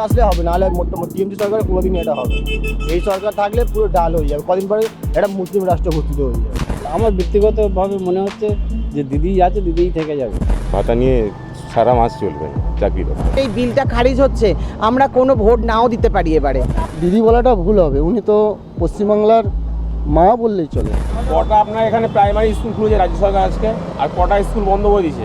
আসলে হবে, নাহলে টিএমসি সরকার কোনোদিনই এটা হবে। এই সরকার থাকলে পুরো ডাল হয়ে যাবে, কদিন পরে এটা মুসলিম রাষ্ট্র ঘোষিত হয়ে যাবে। আমার ব্যক্তিগতভাবে মনে হচ্ছে যে দিদিই আছে, দিদিই থেকে যাবে। ভাতা নিয়ে সারা মাস চলবে চাকরিটা। এই বিলটা খারিজ হচ্ছে, আমরা কোনো ভোট নাও দিতে পারি এবারে। দিদি বলাটা ভুল হবে, উনি তো পশ্চিমবাংলার মা বললেই চলে। কটা আপনার এখানে প্রাইমারি স্কুল খুলেছে রাজ্য সরকার আজকে, আর কটা স্কুল বন্ধ করে দিয়েছে।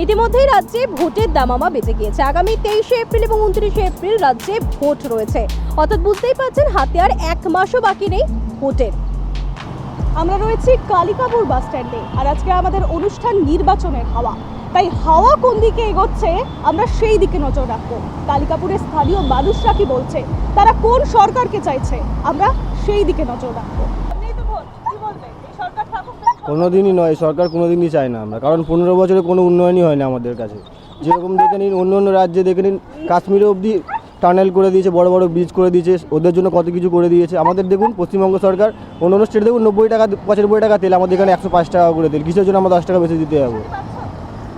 ইতিমধ্যেই রাজ্যে ভোটের দামামা বেজে গিয়েছে। আগামী 23শে এপ্রিল এবং 29শে এপ্রিল রাজ্যে ভোট রয়েছে, অর্থাৎ বুঝতেই পারছেন হাতে আর এক মাসও বাকি নেই ভোটের। আমরা রয়েছি কালিকাপুর বাস স্ট্যান্ডে, আর আজকে আমাদের অনুষ্ঠান নির্বাচনের হাওয়া। তাই হাওয়া কোন দিকে এগোচ্ছে আমরা সেই দিকে নজর রাখবো। কালিকাপুরের স্থানীয় মানুষরা কি বলছে, তারা কোন সরকারকে চাইছে, আমরা সেই দিকে নজর রাখবো। কোনোদিনই নয়, সরকার কোনোদিনই চায় না আমরা, কারণ 15 বছরে কোনো উন্নয়নই হয় না আমাদের কাছে। যেরকম দেখে নিন অন্য অন্য রাজ্যে দেখে নিন, কাশ্মীরে অবধি টানেল করে দিয়েছে, বড় বড় ব্রিজ করে দিয়েছে, ওদের জন্য কত কিছু করে দিয়েছে। আমাদের দেখুন পশ্চিমবঙ্গ সরকার অন্য অন্য স্টেটে দেখুন 90 টাকা 95 টাকা তেল, আমাদের এখানে 105 টাকা করে তেল। কিসের জন্য আমরা 10 টাকা বেশি দিতে যাবো?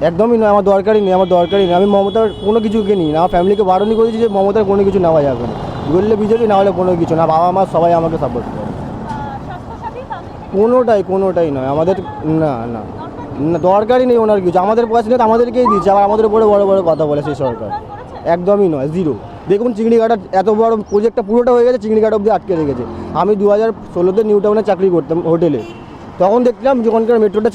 একদমই নয়, আমার দরকারই নেই, আমার দরকারই নেই। আমি মমতার কোনো কিছুকে নিই না, আমার ফ্যামিলিকে বারণই করেছি যে মমতার কোনো কিছু নেওয়া যাবে না। বললে বিজেপি, না হলে কোনো কিছু না। বাবা মা সবাই আমাকে সাপোর্ট করে। কোনোটাই নয় আমাদের, না না না, দরকারই নেই ওনার কিছু। আমাদের পয়সা নিয়ে আমাদেরকেই দিচ্ছে, আবার আমাদের উপরে বড় বড় কথা বলে সেই সরকার। একদমই নয়, জিরো। দেখুন চিংড়িঘাটা এত বড় প্রজেক্টটা পুরোটা হয়ে গেছে, চিংড়িঘাট অবধি আটকে রেখেছে। আমি 2016-তে নিউ টাউনে চাকরি করতাম হোটেলে, তখন দেখলাম যখনকার মেট্রোটা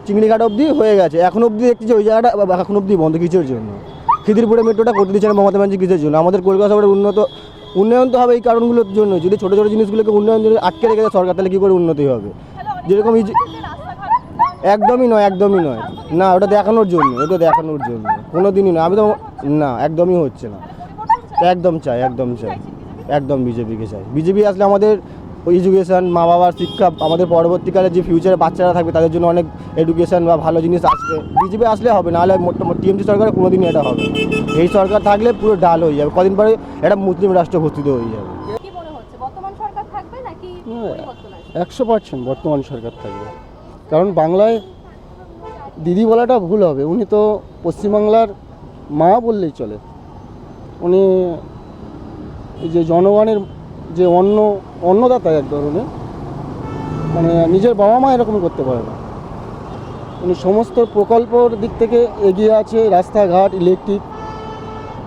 চিংড়িঘাট অবধি হয়ে গেছে, এখন অবধি দেখছি যে ওই জায়গাটা এখন অবধি বন্ধ। কিসের জন্য? খিদিরপুরে মেট্রোটা করতে দিচ্ছে না মমতা ব্যানার্জি, কিসের জন্য? আমাদের কলকাতা শহরের উন্নয়ন তো হবে এই কারণগুলোর জন্য। যদি ছোটো ছোটো জিনিসগুলোকে উন্নয়ন যদি আটকে রেখেছে সরকার, তাহলে কী করে উন্নতি হবে? যেরকম একদমই নয় না, ওটা দেখানোর জন্য, কোনো দিনই নয়। আমি তো না, একদমই হচ্ছে না। একদম চাই একদম বিজেপিকে চাই। বিজেপি আসলে আমাদের এডুকেশান, মা বাবার শিক্ষা, আমাদের পরবর্তীকালে যে ফিউচারে বাচ্চারা থাকবে তাদের জন্য অনেক এডুকেশান বা ভালো জিনিস আসবে। বিজেপি আসলে হবে, নাহলে টিএমসি সরকার কোনোদিনই এটা হবে। এই সরকার থাকলে পুরো ডাল হয়ে যাবে, কদিন পরে এটা মুসলিম রাষ্ট্র ঘোষিত হয়ে যাবে। 100% বর্তমান সরকার থাকবে, কারণ বাংলায় দিদি বলাটা ভুল হবে, উনি তো পশ্চিমবাংলার মা বললেই চলে। উনি এই যে জনগণের যে অন্নদাতা এক ধরনের, মানে নিজের বাবা মা এরকম করতে পারে না। উনি সমস্ত প্রকল্পর দিক থেকে এগিয়ে আছে, রাস্তাঘাট, ইলেকট্রিক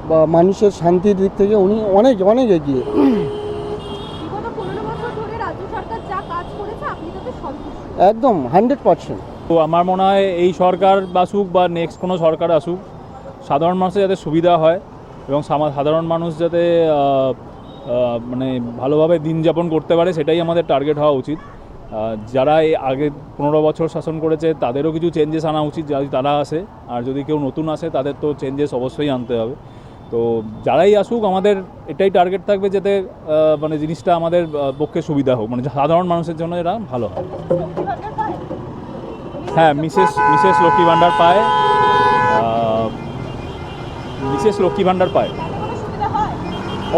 বা মানুষের শান্তির দিক থেকে উনি অনেক অনেক এগিয়ে। একদম 100%। তো আমার মনে হয় এই সরকার আসুক বা নেক্সট কোনো সরকার আসুক, সাধারণ মানুষের যাতে সুবিধা হয় এবং সাধারণ মানুষ যাতে মানে ভালোভাবে দিন যাপন করতে পারে, সেটাই আমাদের টার্গেট হওয়া উচিত। যারা এই আগে 15 বছর শাসন করেছে তাদেরও কিছু চেঞ্জেস আনা উচিত যদি তারা আসে, আর যদি কেউ নতুন আসে তাদের তো চেঞ্জেস অবশ্যই আনতে হবে। তো যারাই আসুক আমাদের এটাই টার্গেট থাকবে যাতে মানে জিনিসটা আমাদের পক্ষে সুবিধা হোক, মানে সাধারণ মানুষের জন্য এটা ভালো হয়। হ্যাঁ, মিসেস লক্ষ্মী ভাণ্ডার পায়,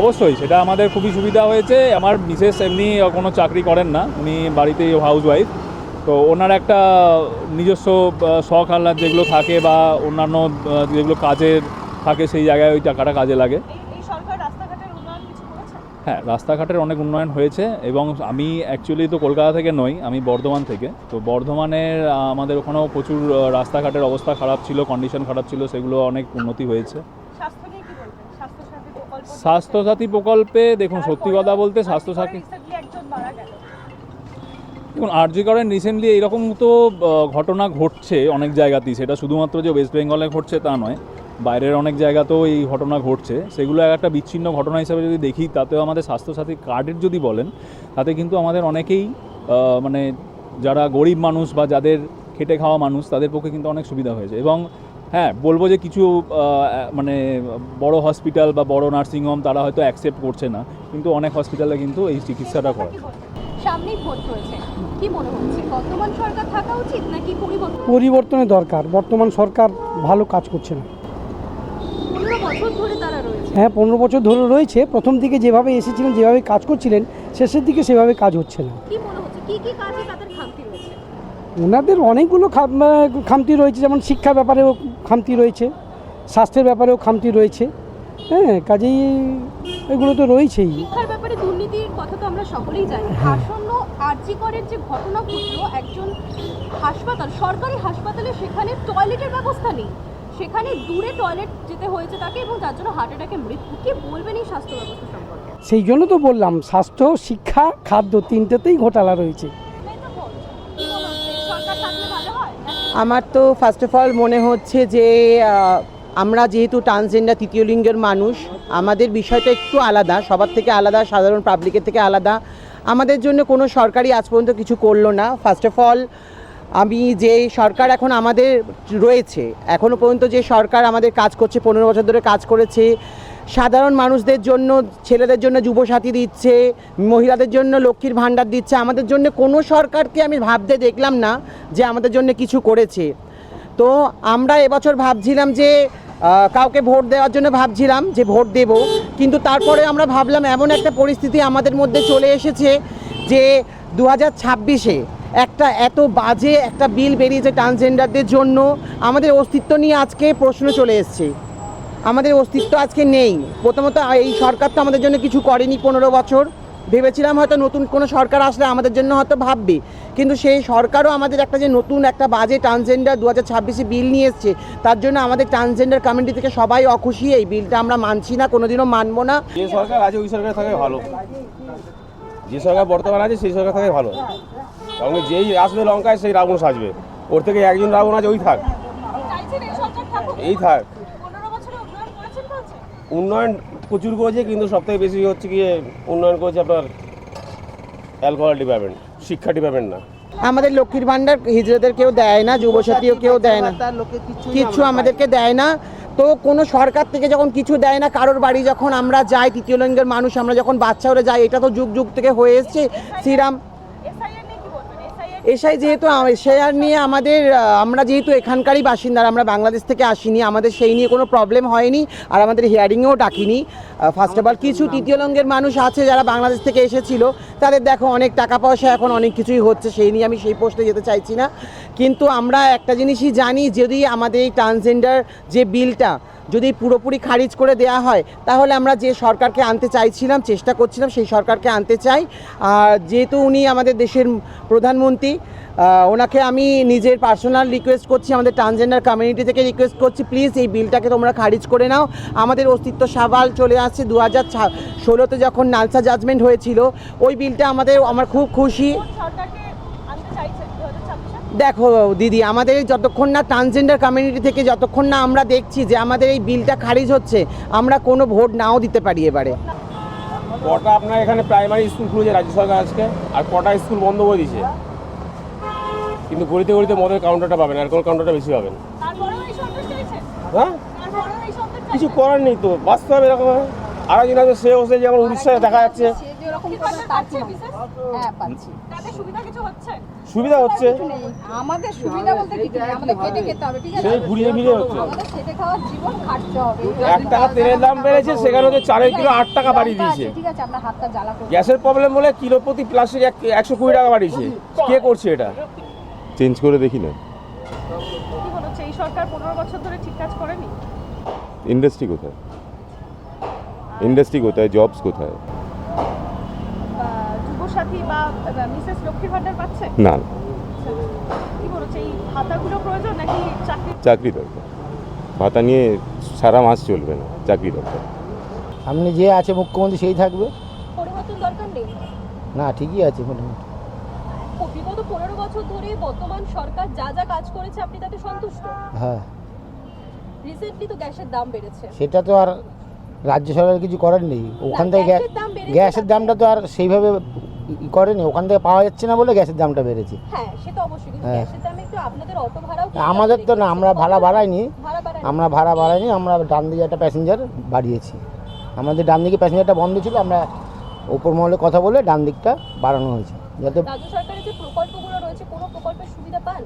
অবশ্যই সেটা আমাদের খুবই সুবিধা হয়েছে। আমার মিসেস এমনি কোনো চাকরি করেন না, উনি বাড়িতেই হাউস ওয়াইফ। তো ওনার একটা নিজস্ব শখ আহ্লাদ যেগুলো থাকে বা অন্যান্য যেগুলো কাজের থাকে, সেই জায়গায় ওই টাকাটা কাজে লাগে। হ্যাঁ, রাস্তাঘাটের অনেক উন্নয়ন হয়েছে, এবং আমি অ্যাকচুয়ালি তো কলকাতা থেকে নই, আমি বর্ধমান থেকে। তো বর্ধমানের আমাদের ওখানেও প্রচুর রাস্তাঘাটের অবস্থা খারাপ ছিল, কন্ডিশন খারাপ ছিল, সেগুলো অনেক উন্নতি হয়েছে। স্বাস্থ্যসাথী প্রকল্পে দেখুন, সত্যি কথা বলতে স্বাস্থ্যসাথী দেখুন আরজি করেন রিসেন্টলি এইরকম তো ঘটনা ঘটছে অনেক জায়গাতেই। সেটা শুধুমাত্র যে ওয়েস্ট বেঙ্গলে ঘটছে তা নয়, বাইরের অনেক জায়গাতেও এই ঘটনা ঘটছে। সেগুলো একটা বিচ্ছিন্ন ঘটনা হিসাবে যদি দেখি, তাতেও আমাদের স্বাস্থ্যসাথী কার্ডের যদি বলেন, তাতে কিন্তু আমাদের অনেকেই মানে যারা গরিব মানুষ বা যাদের খেটে খাওয়া মানুষ, তাদের পক্ষে কিন্তু অনেক সুবিধা হয়েছে। এবং হ্যাঁ, বলবো যে কিছু মানে বড় হসপিটাল বা বড় নার্সিংহোম তারা হয়তো অ্যাকসেপ্ট করছে না, কিন্তু অনেক হসপিটালে কিন্তু এই চিকিৎসাটা করে। সামনেই ভোট রয়েছে, কি মনে হচ্ছে বর্তমান সরকার থাকা উচিত নাকি পরিবর্তনের দরকার? বর্তমান সরকার ভালো কাজ করছে না। 15 বছর ধরে তারা রয়েছে, হ্যাঁ 15 বছর ধরে রয়েছে। প্রথম দিকে যেভাবে এসেছিলেন, যেভাবে কাজ করছিলেন, শেষের দিকে সেভাবে কাজ হচ্ছে না। কি মনে হচ্ছে কি কি কাজে তাদের খামতি রয়েছে? ওনাদের অনেকগুলো খামতি রয়েছে, যেমন শিক্ষা ব্যাপারেও খামতি রয়েছে, স্বাস্থ্যের ব্যাপারেও খামতি রয়েছে। হ্যাঁ, কাজেই এগুলো তো রয়েছেই। শিক্ষার ব্যাপারে দুর্নীতির কথা তো আমরা সকলেই জানি। আসন্ন আরজি করের যে ঘটনা ঘটলো, একজন হাসপাতাল, সরকারি হাসপাতালে, সেখানে টয়লেটের ব্যবস্থা নেই, সেখানে দূরে টয়লেট যেতে হয়েছে তাকে, এবং যার জন্য হার্ট অ্যাটাকে মৃত্যু। কি বলবেন এই স্বাস্থ্য ব্যবস্থা সম্পর্কে? সেই জন্য তো বললাম, স্বাস্থ্য, শিক্ষা, খাদ্য তিনটেতেই ঘোটালা রয়েছে। সরকার থাকলে ভালো হয়। আমার তো ফার্স্ট অফ অল মনে হচ্ছে যে আমরা যেহেতু ট্রান্সজেন্ডার, তৃতীয় লিঙ্গের মানুষ, আমাদের বিষয়টা একটু আলাদা, সবার থেকে আলাদা, সাধারণ পাবলিকের থেকে আলাদা। আমাদের জন্য কোনো সরকারি আজ পর্যন্ত কিছু করলো না। ফার্স্ট অফ অল আমি যে সরকার এখন আমাদের রয়েছে, এখনও পর্যন্ত যে সরকার আমাদের কাজ করছে, 15 বছর ধরে কাজ করেছে, সাধারণ মানুষদের জন্য, ছেলেদের জন্য যুবসাথী দিচ্ছে, মহিলাদের জন্য লক্ষ্মীর ভাণ্ডার দিচ্ছে, আমাদের জন্য কোনো সরকারকে আমি ভাবতে দেখলাম না যে আমাদের জন্য কিছু করেছে। তো আমরা এবছর ভাবছিলাম যে কাউকে ভোট দেওয়ার জন্য ভাবছিলাম যে ভোট দেব, কিন্তু তারপরে আমরা ভাবলাম এমন একটা পরিস্থিতি আমাদের মধ্যে চলে এসেছে যে 2026-এ একটা এত বাজে একটা বিল বেরিয়েছে ট্রান্সজেন্ডারদের জন্য, আমাদের অস্তিত্ব নিয়ে আজকে প্রশ্ন চলে এসছে। আমাদের অস্তিত্ব আজকে নেই। প্রথমত এই সরকার তো আমাদের জন্য কিছু করেনি 15 বছর। ভেবেছিলাম হয়তো নতুন কোনো সরকার আসলে আমাদের জন্য হয়তো ভাববে, কিন্তু সেই সরকারও আমাদের একটা যে নতুন একটা বাজে ট্রান্সজেন্ডার 2026-এ বিল নিয়ে এসছে, তার জন্য আমাদের ট্রান্সজেন্ডার কমিউনিটি থেকে সবাই অখুশি। এই বিলটা আমরা মানছি না, কোনোদিনও মানবো না। যে সরকার আছে ওই সরকার থাকে ভালো, যে সরকার বর্তমান আছে সেই সরকার থাকে ভালো। কারণ যেই আসবে লঙ্কায় সেই রাবণ সাজবে, ওর থেকে একজন রাবণ আছে, ওই থাক, এই থাক। উন্নয়ন প্রচুর করেছে, কিন্তু সবথেকে বেশি হচ্ছে কি উন্নয়ন করেছে আপনার অ্যালকোহল ডিপার্টমেন্ট, শিক্ষা ডিপার্টমেন্ট না। আমাদের লক্ষ্মীর ভাণ্ডার হিজড়াদের কেউ দেয় না, যুবসাথীও কেউ দেয় না, কিছু আমাদেরকে দেয় না। তো কোনো সরকার থেকে যখন কিছু দেয় না, কারোর বাড়ি যখন আমরা যাই, তৃতীয় লিঙ্গের মানুষ আমরা যখন বাচ্চা হয়ে যাই, এটা তো যুগ যুগ থেকে হয়ে এসছে। শ্রীরাম এসআই যেহেতু এসআইআর নিয়ে আমাদের, আমরা যেহেতু এখানকারই বাসিন্দার, আমরা বাংলাদেশ থেকে আসিনি, আমাদের সেই নিয়ে কোনো প্রবলেম হয়নি, আর আমাদের হিয়ারিংয়েও ডাকিনি। ফার্স্ট অফ অল কিছু তৃতীয় লিঙ্গের মানুষ আছে যারা বাংলাদেশ থেকে এসেছিল, তাদের দেখো অনেক টাকা পয়সা, এখন অনেক কিছুই হচ্ছে, সেই নিয়ে আমি সেই পোস্টে যেতে চাইছি না। কিন্তু আমরা একটা জিনিসই জানি, যদি আমাদের এই ট্রান্সজেন্ডার যে বিলটা যদি পুরোপুরি খারিজ করে দেওয়া হয়, তাহলে আমরা যে সরকারকে আনতে চাইছিলাম, চেষ্টা করছিলাম, সেই সরকারকে আনতে চাই। আর যেহেতু উনি আমাদের দেশের প্রধানমন্ত্রী, ওনাকে আমি নিজের পার্সোনাল রিকোয়েস্ট করছি, আমাদের ট্রান্সজেন্ডার কমিউনিটি থেকে রিকোয়েস্ট করছি, প্লিজ এই বিলটাকে তোমরা খারিজ করে নাও। আমাদের অস্তিত্ব সওয়াল চলে আসছে। 2016-তে যখন নালসা জাজমেন্ট হয়েছিল, ওই বিলটা আমার খুব খুশি। দেখো দিদি, আমাদের যতক্ষণ না ট্রান্সজেন্ডার কমিউনিটি থেকে যতক্ষণ না আমরা দেখছি যে আমাদের এই বিলটা খারিজ হচ্ছে, আমরা কোনো ভোট নাও দিতে পারি এবারে। কটা আপনার এখানে প্রাইমারি স্কুল খুলেছে রাজ্য সরকার আজকে, আর কটা স্কুল বন্ধ করে দিয়েছে, কিন্তু গড়িতে গড়িতে মদের কাউন্টারটা পাবেন, অ্যালকোহল কাউন্টারটা বেশি পাবেন। হ্যাঁ, কিছু করার নেই তো, বাঁচতে হবে এরকম। আরো দিন আগে সে হচ্ছে যেমন উড়িষ্যায় দেখা যাচ্ছে, সুবিধা হচ্ছে, আমাদের সুবিধা বলতে কিছু নেই, আমাদের খেটে খেতে হবে, ঠিক আছে? সেই ঘুরিয়ে ফিরিয়ে হচ্ছে। আমাদের খেটে খাওয়ার জীবন, খাটতে হবে। 1 টাকা তেলের দাম বেড়েছে, সেখানে হচ্ছে 4 কিলো 8 টাকা বাড়িয়ে দিয়েছে। ঠিক আছে, আপনার হাতটা জ্বালা করবে। গ্যাসের প্রবলেম বলে কিলো প্রতি প্লাস্টিক 120 টাকা বাড়িয়েছে। কে করছে এটা? চেঞ্জ করে দেখি না। কি মনে হচ্ছে এই সরকার 15 বছর ধরে ঠিক কাজ করেনি? ইন্ডাস্ট্রি কোথায়? ইন্ডাস্ট্রি কোথায়? জবস কোথায়? যুবসাথী বা মিসেস লক্ষ্মীর ভাণ্ডার পাচ্ছে না। কি মনে হচ্ছে এই ভাতাগুলো প্রয়োজন নাকি চাকরি দরকার। ভাতা নিয়ে সারা মাস চলবে না, চাকরি দরকার। সামনে যে আছে মুখ্যমন্ত্রী সেই থাকবে পরিবর্তন দরকার নেই? না, ঠিকই আছে মোটামুটি। বিগত 15 বছর ধরে বর্তমান সরকার যা যা কাজ করেছে, আপনি তাতে সন্তুষ্ট? হ্যাঁ, রিসেন্টলি তো গ্যাসের দাম বেড়েছে, সেটা তো আর রাজ্য সরকার কিছু করার নেই। ওখান থেকে গ্যাসের দাম বেড়েছে, গ্যাসের দামটা তো আর সেইভাবে করেনি, ওখান থেকে পাওয়া যাচ্ছে না বলে গ্যাসের দামটা বেড়েছে। হ্যাঁ সে তো অবশ্যই, কিন্তু হ্যাঁ। গ্যাসের দামে একটু আপনাদের অটো ভাড়াও আমাদের তো না, আমরা ভাড়া বাড়াইনি, ভাড়া বাড়ায় আমরা ভাড়া বাড়াইনি, আমরা ডান দিকে একটা প্যাসেঞ্জার বাড়িয়েছি। আমাদের ডান দিকে প্যাসেঞ্জারটা বন্ধ ছিল, আমরা ওপর মহলে কথা বলে ডান দিকটা বাড়ানো হয়েছে যাতে। রাজ্য সরকারের যে প্রকল্পগুলো রয়েছে, কোনো প্রকল্পের সুবিধা পান?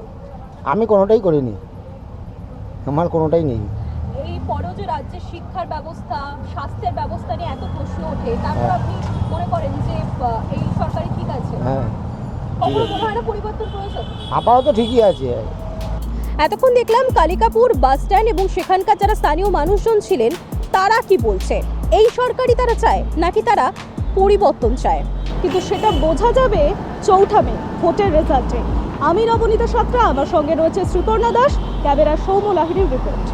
আমি কোনোটাই করিনি, আমার কোনোটাই নেই। এই পরেও যে রাজ্যের শিক্ষার ব্যবস্থা, স্বাস্থ্যের ব্যবস্থা নিয়ে এত প্রশ্ন ওঠে, তারপর আপনি মনে করেন যে এই সরকারই ঠিক আছে? হ্যাঁ, কখনো মনে হয় না পরিবর্তন প্রয়োজন? আপাতত ঠিকই আছে। এতক্ষণ দেখলাম কালিকাপুর বাস স্ট্যান্ড এবং সেখানকার যারা স্থানীয় মানুষজন ছিলেন তারা কি বলছে। এই সরকারই তারা চায় নাকি তারা পরিবর্তন চায়, কিন্তু সেটা বোঝা যাবে 4 মে ভোটের রেজাল্টে। আমি নবনীতা সাত্রা, আমার সঙ্গে রয়েছে সুপর্ণা দাস, ক্যামেরা সৌম্য লাহিড়ীর রিপোর্ট।